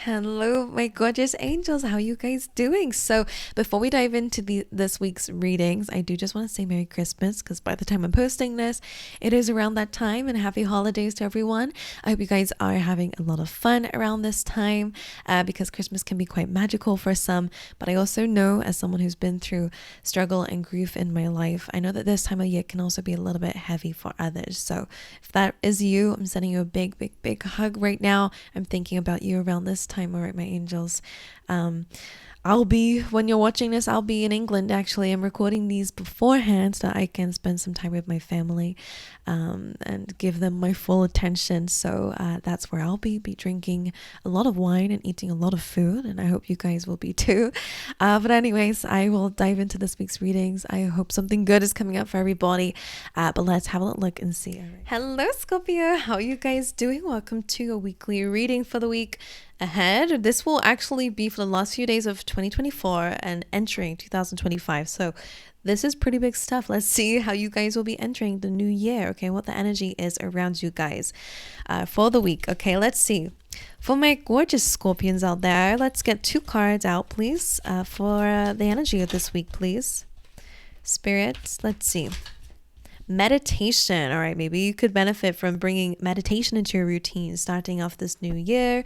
Hello, my gorgeous angels. How are you guys doing? So, before we dive into this week's readings, I do just want to say Merry Christmas because by the time I'm posting this, it is around that time, and happy holidays to everyone. I hope you guys are having a lot of fun around this time because Christmas can be quite magical for some. But I also know, as someone who's been through struggle and grief in my life, I know that this time of year can also be a little bit heavy for others. So, if that is you, I'm sending you a big, big, big hug right now. I'm thinking about you around this time. All right, my angels. When you're watching this, I'll be in England. Actually, I'm recording these beforehand so that I can spend some time with my family and give them my full attention. So that's where I'll be drinking a lot of wine and eating a lot of food, and I hope you guys will be too. But anyways, I will dive into this week's readings. I hope something good is coming up for everybody. But let's have a look and see. Right. Hello, Scorpio. How are you guys doing? Welcome to a weekly reading for the week ahead. This will actually be for the last few days of 2024 and entering 2025. So this is pretty big stuff. Let's see how you guys will be entering the new year. Okay, what the energy is around you guys for the week. Okay, let's see. For my gorgeous Scorpions out there, let's get 2 cards out, please, for the energy of this week, please. Spirits, let's see. Meditation. All right, maybe you could benefit from bringing meditation into your routine starting off this new year.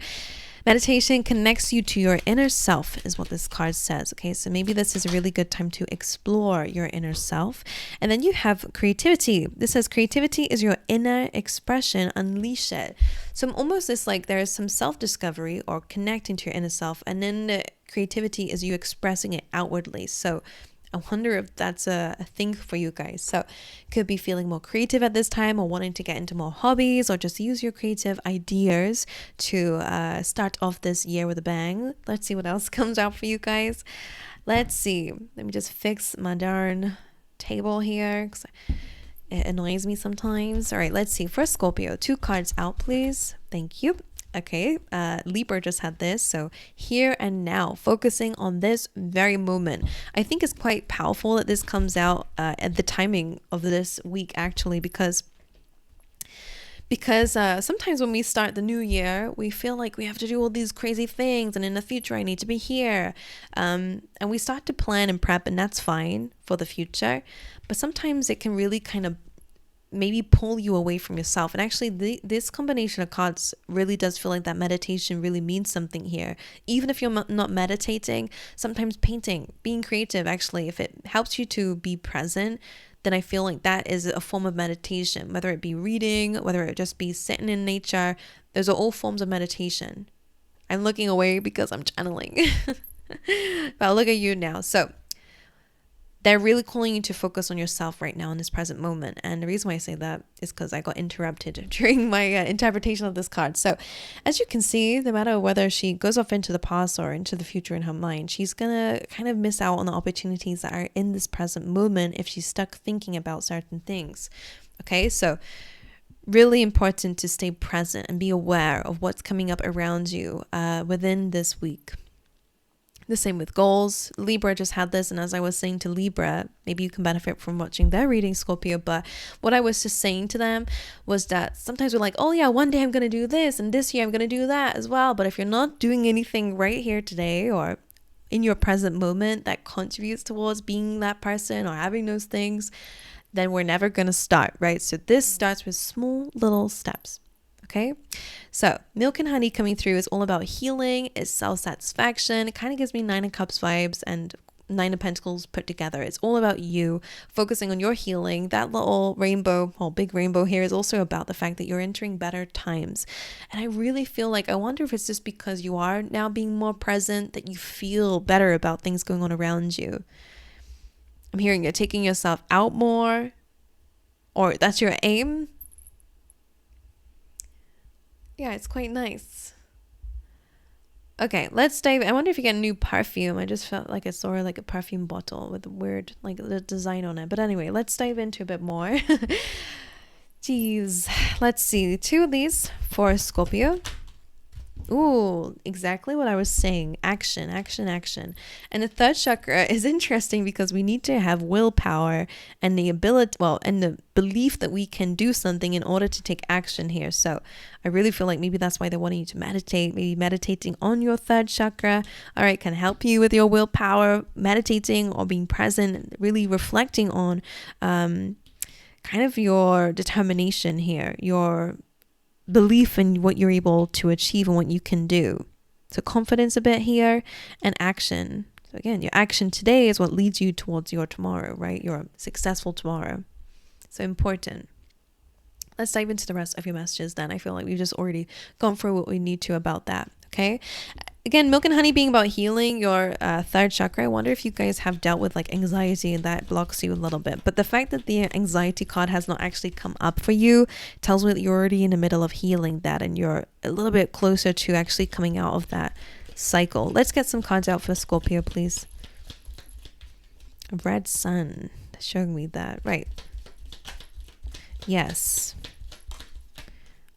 Meditation connects you to your inner self is what this card says. Okay, so maybe this is a really good time to explore your inner self. And then you have creativity. This says creativity is your inner expression. Unleash it. So almost it's like there is some self-discovery or connecting to your inner self, and then the creativity is you expressing it outwardly. So I wonder if that's a thing for you guys. So could be feeling more creative at this time, or wanting to get into more hobbies, or just use your creative ideas to start off this year with a bang. Let's see what else comes out for you guys. Let's see. Let me just fix my darn table here because it annoys me sometimes. All right, let's see. For Scorpio, 2 cards out, please. Thank you. Okay, Libra just had this, so here and now, focusing on this very moment. I think it's quite powerful that this comes out at the timing of this week, actually, because sometimes when we start the new year, we feel like we have to do all these crazy things, and in the future I need to be here, and we start to plan and prep, and that's fine for the future, but sometimes it can really kind of maybe pull you away from yourself. And actually this combination of cards really does feel like that meditation really means something here. Even if you're not meditating, sometimes painting, being creative, actually, if it helps you to be present, then I feel like that is a form of meditation, whether it be reading, whether it just be sitting in nature. Those are all forms of meditation. I'm looking away because I'm channeling. But I'll look at you now. So they're really calling you to focus on yourself right now in this present moment. And the reason why I say that is because I got interrupted during my interpretation of this card. So as you can see, no matter whether she goes off into the past or into the future in her mind, she's going to kind of miss out on the opportunities that are in this present moment if she's stuck thinking about certain things. Okay, so really important to stay present and be aware of what's coming up around you within this week. The same with goals. Libra just had this, and as I was saying to Libra, maybe you can benefit from watching their reading, Scorpio, but what I was just saying to them was that sometimes we're like, oh yeah, one day I'm going to do this, and this year I'm going to do that as well, but if you're not doing anything right here today or in your present moment that contributes towards being that person or having those things, then we're never going to start, right? So this starts with small little steps. Okay, so Milk and Honey coming through is all about healing, it's self-satisfaction. It kind of gives me 9 of Cups vibes and 9 of Pentacles put together. It's all about you focusing on your healing. That little rainbow, big rainbow here, is also about the fact that you're entering better times. And I really feel like, I wonder if it's just because you are now being more present that you feel better about things going on around you. I'm hearing you're taking yourself out more, or that's your aim. Yeah, it's quite nice. Okay, let's dive. I wonder if you get a new perfume. I just felt like I saw like a perfume bottle with a weird like the design on it. But anyway, let's dive into a bit more. Jeez. Let's see. 2 of these for Scorpio. Ooh, exactly what I was saying. Action, action, action. And the third chakra is interesting because we need to have willpower and the ability, well, and the belief that we can do something in order to take action here. So I really feel like maybe that's why they're wanting you to meditate. Maybe meditating on your third chakra, all right, can help you with your willpower, meditating or being present, really reflecting on kind of your determination here, your belief in what you're able to achieve and what you can do. So confidence a bit here and action. So again, your action today is what leads you towards your tomorrow, right? Your successful tomorrow. So important. Let's dive into the rest of your messages then. I feel like we've just already gone through what we need to about that. Okay. Again, milk and honey being about healing your third chakra. I wonder if you guys have dealt with like anxiety and that blocks you a little bit. But the fact that the anxiety card has not actually come up for you tells me that you're already in the middle of healing that and you're a little bit closer to actually coming out of that cycle. Let's get some cards out for Scorpio, please. Red sun. That's showing me that. Right. Yes.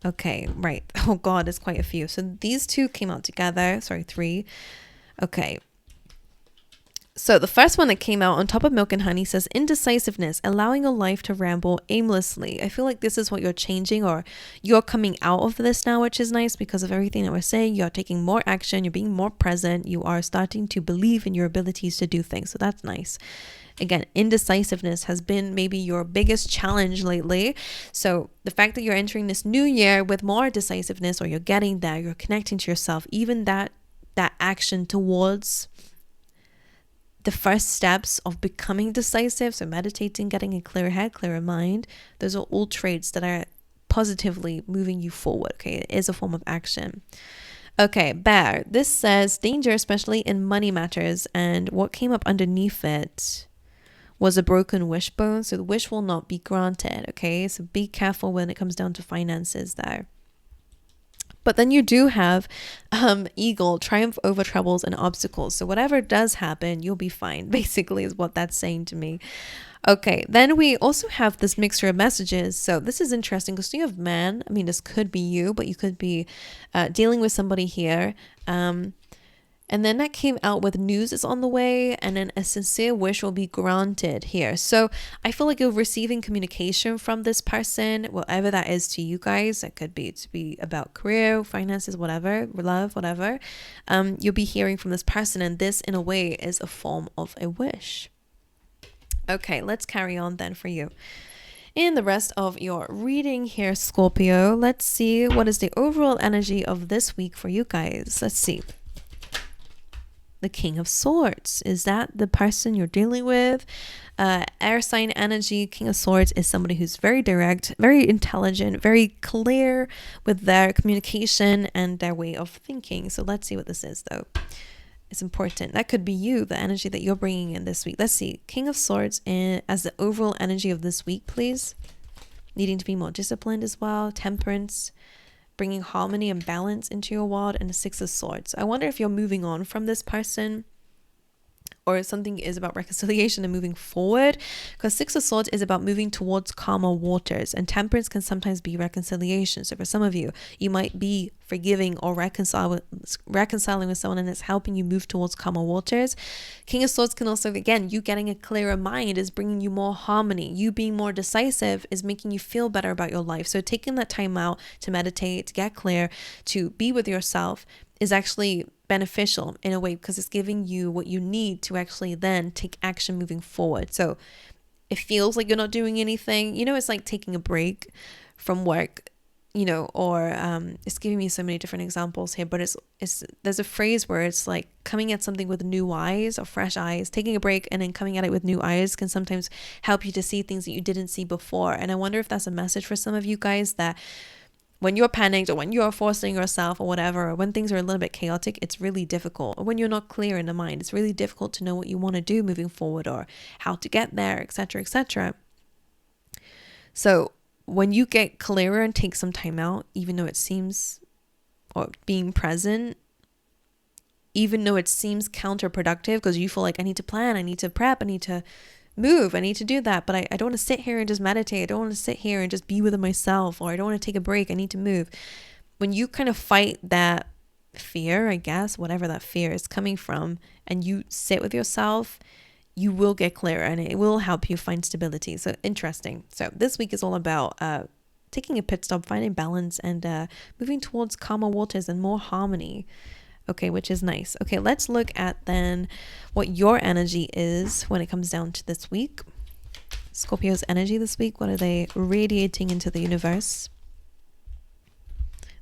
Okay, right. Oh God, there's quite a few. So these two came out together. Sorry, three. Okay. So the first one that came out on top of milk and honey says indecisiveness, allowing your life to ramble aimlessly. I feel like this is what you're changing or you're coming out of this now, which is nice because of everything that we're saying. You're taking more action. You're being more present. You are starting to believe in your abilities to do things. So that's nice. Again, indecisiveness has been maybe your biggest challenge lately. So the fact that you're entering this new year with more decisiveness or you're getting there, you're connecting to yourself, even that action towards the first steps of becoming decisive. So meditating, getting a clear head, clearer mind. Those are all traits that are positively moving you forward. Okay, it is a form of action. Okay, bear. This says danger, especially in money matters. And what came up underneath it was a broken wishbone. So the wish will not be granted. Okay, so be careful when it comes down to finances there. But then you do have eagle, triumph over troubles and obstacles. So whatever does happen, you'll be fine, basically is what that's saying to me. Okay, then we also have this mixture of messages. So this is interesting because you have man. I mean, this could be you, but you could be dealing with somebody here. And then that came out with news is on the way, and then a sincere wish will be granted here. So I feel like you're receiving communication from this person, whatever that is to you guys. It could be to be about career, finances, whatever, love, whatever. You'll be hearing from this person, and this in a way is a form of a wish. Okay, let's carry on then for you. In the rest of your reading here, Scorpio, let's see what is the overall energy of this week for you guys. Let's see. The King of Swords. Is that the person you're dealing with? Air sign energy. King of Swords is somebody who's very direct, very intelligent, very clear with their communication and their way of thinking. So let's see what this is though. It's important. That could be you, the energy that you're bringing in this week. Let's see. King of Swords as the overall energy of this week, please. Needing to be more disciplined as well. Temperance. Bringing harmony and balance into your world, and the Six of Swords. I wonder if you're moving on from this person or something is about reconciliation and moving forward, because Six of Swords is about moving towards calmer waters, and Temperance can sometimes be reconciliation. So for some of you, you might be forgiving or reconciling with someone, and it's helping you move towards calmer waters. King of Swords can also, again, you getting a clearer mind is bringing you more harmony. You being more decisive is making you feel better about your life. So taking that time out to meditate, to get clear, to be with yourself is actually beneficial in a way, because it's giving you what you need to actually then take action moving forward. So it feels like you're not doing anything, it's like taking a break from work, or it's giving me so many different examples here, but it's there's a phrase where it's like coming at something with new eyes or fresh eyes. Taking a break and then coming at it with new eyes can sometimes help you to see things that you didn't see before. And I wonder if that's a message for some of you guys, that when you're panicked or when you're forcing yourself or whatever, or when things are a little bit chaotic, it's really difficult. Or when you're not clear in the mind, it's really difficult to know what you want to do moving forward or how to get there, etc., etc. So when you get clearer and take some time out, even though it seems, or being present, even though it seems counterproductive, because you feel like I need to plan, I need to prep, I need to move, I need to do that, but I don't want to sit here and just meditate. I don't want to sit here and just be with myself, or I don't want to take a break. I need to move. When you kind of fight that fear, I guess, whatever that fear is coming from, and you sit with yourself, you will get clearer and it will help you find stability. So interesting. So this week is all about taking a pit stop, finding balance, and moving towards calmer waters and more harmony. Okay, which is nice. Okay, let's look at then what your energy is when it comes down to this week. Scorpio's energy this week, what are they radiating into the universe?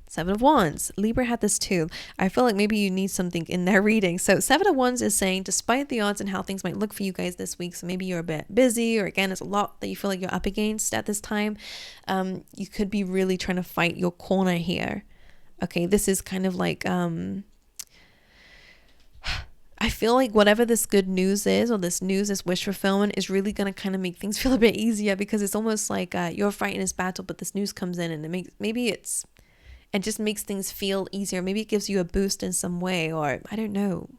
Seven of Wands. Libra had this too. I feel like maybe you need something in their reading. So Seven of Wands is saying, despite the odds and how things might look for you guys this week, so maybe you're a bit busy, or again, it's a lot that you feel like you're up against at this time. You could be really trying to fight your corner here. Okay, this is kind of like, I feel like whatever this good news is, or this news, this wish fulfillment, is really going to kind of make things feel a bit easier, because it's almost like you're fighting this battle, but this news comes in and it just makes things feel easier. Maybe it gives you a boost in some way, or I don't know.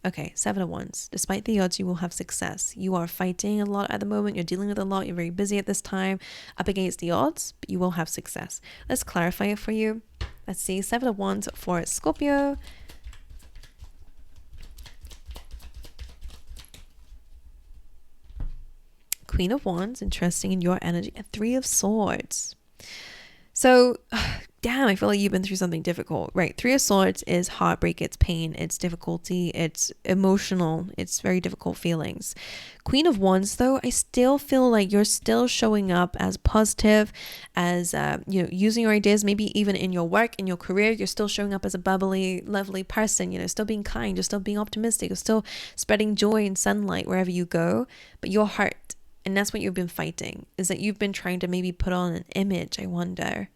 Okay, Seven of Wands. Despite the odds, you will have success. You are fighting a lot at the moment. You're dealing with a lot. You're very busy at this time, up against the odds, but you will have success. Let's clarify it for you. Let's see. Seven of Wands for Scorpio. Queen of Wands, interesting in your energy, and Three of Swords. So, damn, I feel like you've been through something difficult, right? Three of Swords is heartbreak, it's pain, it's difficulty, it's emotional, it's very difficult feelings. Queen of Wands, though, I still feel like you're still showing up as positive, as, using your ideas, maybe even in your work, in your career, you're still showing up as a bubbly, lovely person, still being kind, you're still being optimistic, you're still spreading joy and sunlight wherever you go, but your heart. And that's what you've been fighting, is that you've been trying to maybe put on an image, I wonder.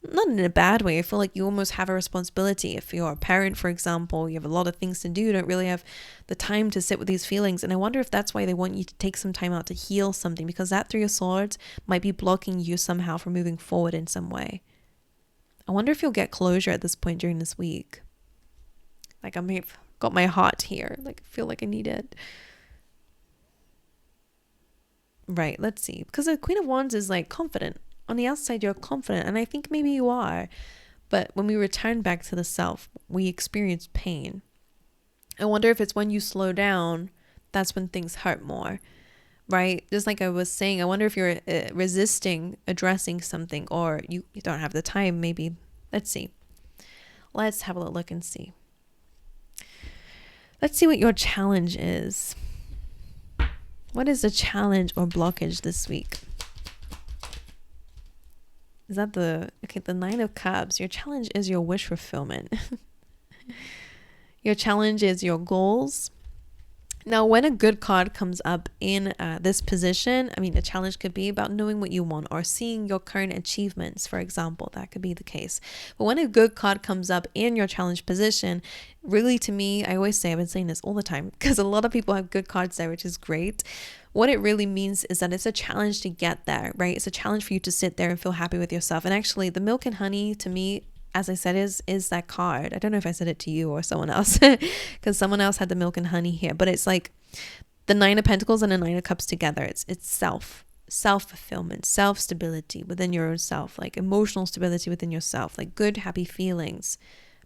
Not in a bad way. I feel like you almost have a responsibility. If you're a parent, for example, you have a lot of things to do, you don't really have the time to sit with these feelings. And I wonder if that's why they want you to take some time out to heal something, because that Three of Swords might be blocking you somehow from moving forward in some way. I wonder if you'll get closure at this point during this week. Like, I've got my heart here. Like, I feel like I need it. Right, let's see. Because the Queen of Wands is like confident. On the outside, you're confident. And I think maybe you are. But when we return back to the self, we experience pain. I wonder if it's when you slow down, that's when things hurt more. Right? Just like I was saying, I wonder if you're resisting addressing something, or you don't have the time, maybe. Let's see. Let's have a look and see. Let's see what your challenge is. What is the challenge or blockage this week? Is that the Nine of Cups? Your challenge is your wish fulfillment. Your challenge is your goals. Now, when a good card comes up in this position, I mean, a challenge could be about knowing what you want or seeing your current achievements, for example. That could be the case. But when a good card comes up in your challenge position, really, to me, I always say, I've been saying this all the time, because a lot of people have good cards there, which is great. What it really means is that it's a challenge to get there, right? It's a challenge for you to sit there and feel happy with yourself. And actually, the milk and honey, to me, as I said, is that card. I don't know if I said it to you or someone else, because someone else had the milk and honey here, but it's like the Nine of Pentacles and the Nine of Cups together. It's self-fulfillment, self-stability within your own self, like emotional stability within yourself, like good, happy feelings,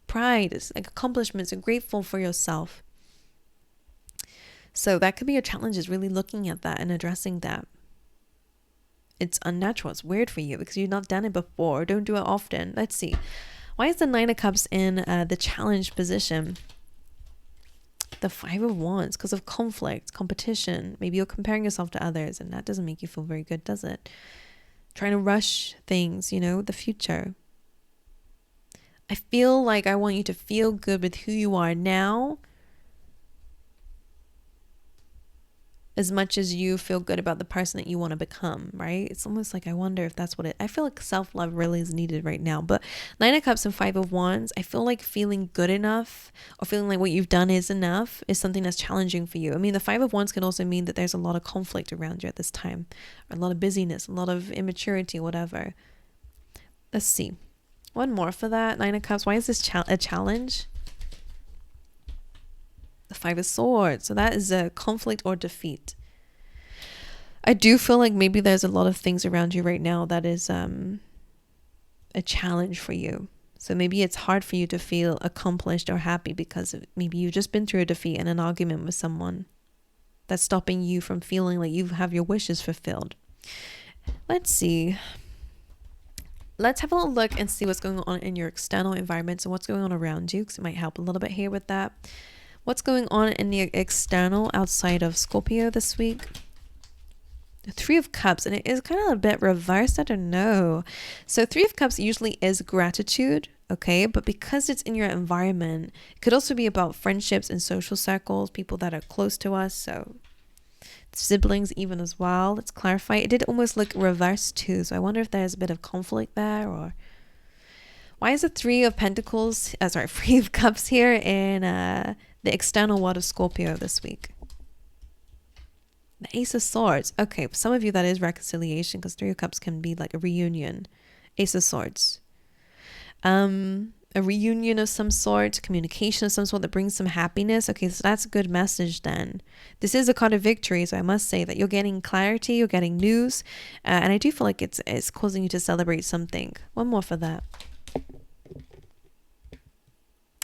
pride, it's like accomplishments, and grateful for yourself. So that could be a challenge, is really looking at that and addressing that. It's unnatural. It's weird for you because you've not done it before. Don't do it often. Let's see. Why is the Nine of Cups in the challenge position? The Five of Wands, because of conflict, competition. Maybe you're comparing yourself to others, and that doesn't make you feel very good, does it? Trying to rush things, the future. I feel like I want you to feel good with who you are now, as much as you feel good about the person that you want to become, right? It's almost like, I wonder if that's what I feel like self-love really is needed right now. But Nine of Cups and Five of Wands, I feel like feeling good enough, or feeling like what you've done is enough, is something that's challenging for you. I mean, the Five of Wands can also mean that there's a lot of conflict around you at this time, or a lot of busyness, a lot of immaturity, whatever. Let's see. One more for that. Nine of Cups. Why is this a challenge? The Five of Swords. So that is a conflict or defeat. I do feel like maybe there's a lot of things around you right now that is a challenge for you. So maybe it's hard for you to feel accomplished or happy because maybe you've just been through a defeat in an argument with someone that's stopping you from feeling like you have your wishes fulfilled. Let's see. Let's have a little look and see what's going on in your external environment. So what's going on around you, because it might help a little bit here with that. What's going on in the external outside of Scorpio this week? The Three of Cups, and it is kind of a bit reversed. I don't know. So Three of Cups usually is gratitude, okay? But because it's in your environment, it could also be about friendships and social circles, people that are close to us. So siblings even as well. Let's clarify. It did almost look reversed too. So I wonder if there's a bit of conflict there, or why is the Three of Cups here in the external world of Scorpio this week? The Ace of Swords. Okay, for some of you that is reconciliation, because Three of Cups can be like a reunion. Ace of Swords. A reunion of some sort, communication of some sort that brings some happiness. Okay, so that's a good message then. This is a card of victory, so I must say that you're getting clarity, you're getting news, and I do feel like it's causing you to celebrate something. One more for that.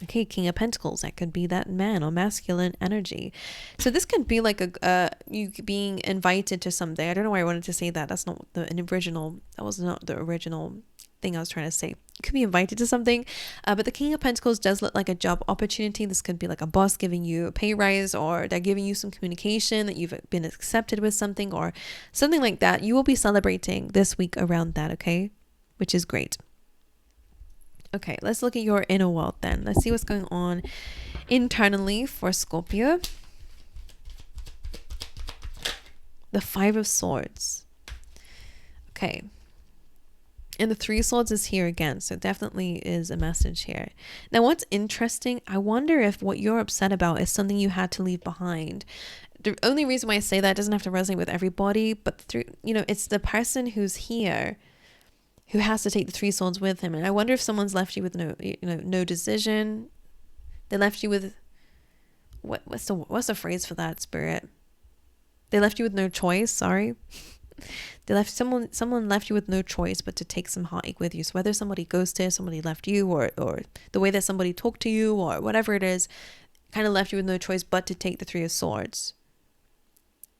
Okay, King of Pentacles. That could be that man or masculine energy. So this could be like you being invited to something. I don't know why I wanted to say that. That's not that was not the original thing I was trying to say. You could be invited to something, but the King of Pentacles does look like a job opportunity. This could be like a boss giving you a pay rise, or they're giving you some communication that you've been accepted with something, or something like that. You will be celebrating this week around that, okay? Which is great. Okay, let's look at your inner world then. Let's see what's going on internally for Scorpio. The Five of Swords. Okay. And the Three of Swords is here again. So definitely is a message here. Now, what's interesting, I wonder if what you're upset about is something you had to leave behind. The only reason why I say that doesn't have to resonate with everybody, but it's the person who's here who has to take the Three Swords with him. And I wonder if someone's left you with no decision. They left you with what's the phrase for that, Spirit? They left you with no choice. Sorry. Someone left you with no choice but to take some heartache with you. So whether somebody ghosted, somebody left you, or the way that somebody talked to you, or whatever it is, kind of left you with no choice but to take the Three of Swords.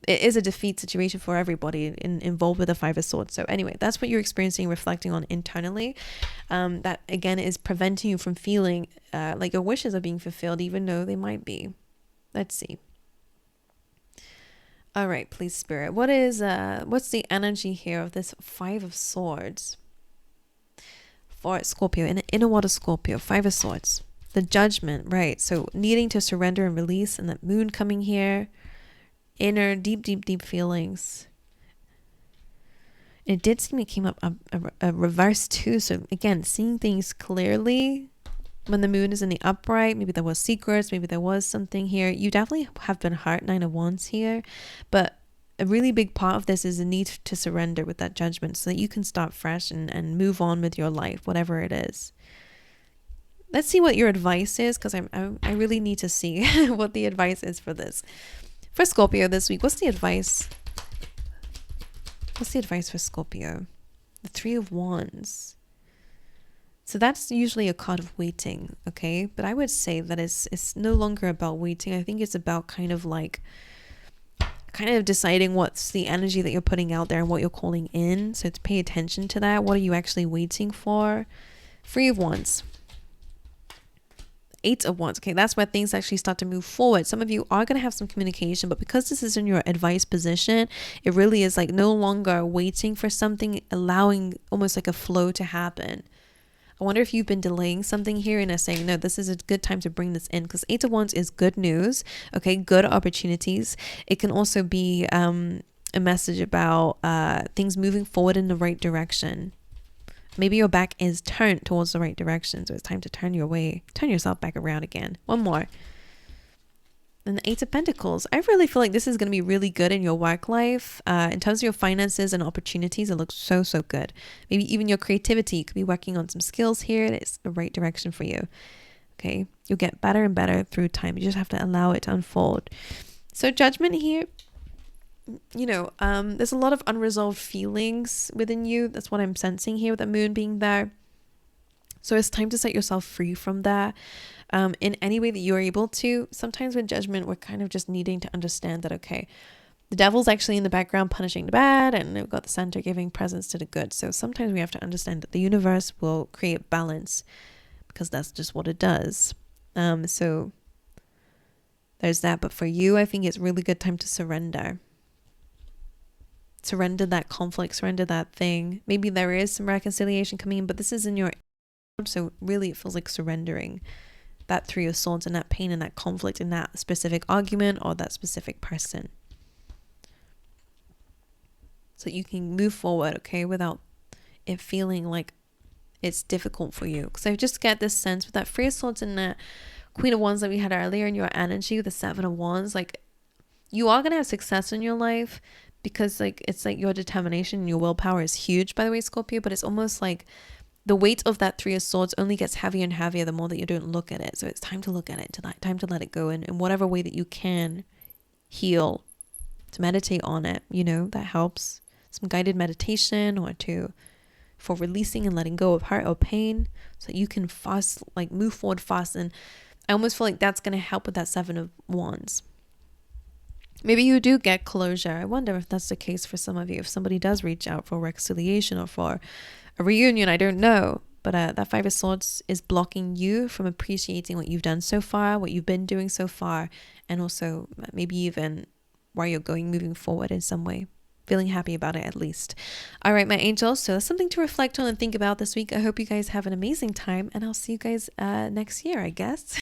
It is a defeat situation for everybody involved with the Five of Swords. So anyway, that's what you're experiencing, reflecting on internally. That again is preventing you from feeling like your wishes are being fulfilled, even though they might be. Let's see. All right, please, Spirit. What's the energy here of this Five of Swords for Scorpio, in the inner world of Scorpio? Five of Swords, the Judgment, right? So needing to surrender and release, and that moon coming here. Inner deep feelings. It did seem it came up a reverse too. So again, seeing things clearly when the moon is in the upright. Maybe there was secrets, maybe there was something here. You definitely have been hurt, Nine of Wands here, but a really big part of this is a need to surrender with that Judgment, so that you can start fresh and move on with your life, whatever it is. Let's see what your advice is, because I really need to see what the advice is for this. For Scorpio this week, what's the advice? What's the advice for Scorpio? The Three of Wands. So that's usually a card of waiting, okay? But I would say that it's no longer about waiting. I think it's about kind of deciding what's the energy that you're putting out there and what you're calling in. So to pay attention to that. What are you actually waiting for? Three of Wands. Eight of Wands. Okay, that's where things actually start to move forward. Some of you are going to have some communication, but because this is in your advice position, it really is like no longer waiting for something, allowing almost like a flow to happen. I wonder if you've been delaying something here and are saying, no, this is a good time to bring this in, because Eight of Wands is good news, okay, good opportunities. It can also be a message about things moving forward in the right direction. Maybe your back is turned towards the right direction, so it's time to turn yourself back around again. One more. And the Eight of Pentacles. I really feel like this is going to be really good in your work life. In terms of your finances and opportunities, it looks so good. Maybe even your creativity. You could be working on some skills here. It's the right direction for you. Okay. You'll get better and better through time. You just have to allow it to unfold. So Judgment here. There's a lot of unresolved feelings within you. That's what I'm sensing here with the moon being there. So it's time to set yourself free from that in any way that you're able to. Sometimes with judgment, we're kind of just needing to understand that, okay, the devil's actually in the background punishing the bad, and we've got the center giving presence to the good. So sometimes we have to understand that the universe will create balance because that's just what it does. So there's that. But for you, I think it's really good time to surrender. Surrender that conflict, surrender that thing. Maybe there is some reconciliation coming in, but this is in your, so really it feels like surrendering that Three of Swords and that pain and that conflict in that specific argument or that specific person. So you can move forward, okay, without it feeling like it's difficult for you. Because I just get this sense with that Three of Swords and that Queen of Wands that we had earlier in your energy, the Seven of Wands, like you are going to have success in your life because like it's like your determination and your willpower is huge, by the way, Scorpio, but it's almost like the weight of that Three of Swords only gets heavier and heavier the more that you don't look at it. So it's time to look at it, time to let it go in whatever way that you can heal, to meditate on it, you know, that helps. Some guided meditation or for releasing and letting go of hurt or pain so that you can fast, like move forward fast. And I almost feel like that's going to help with that Seven of Wands. Maybe you do get closure. I wonder if that's the case for some of you. If somebody does reach out for reconciliation or for a reunion, I don't know. But that Five of Swords is blocking you from appreciating what you've done so far, what you've been doing so far, and also maybe even where you're going moving forward in some way. Feeling happy about it at least. All right, my angels. So that's something to reflect on and think about this week. I hope you guys have an amazing time, and I'll see you guys next year, I guess.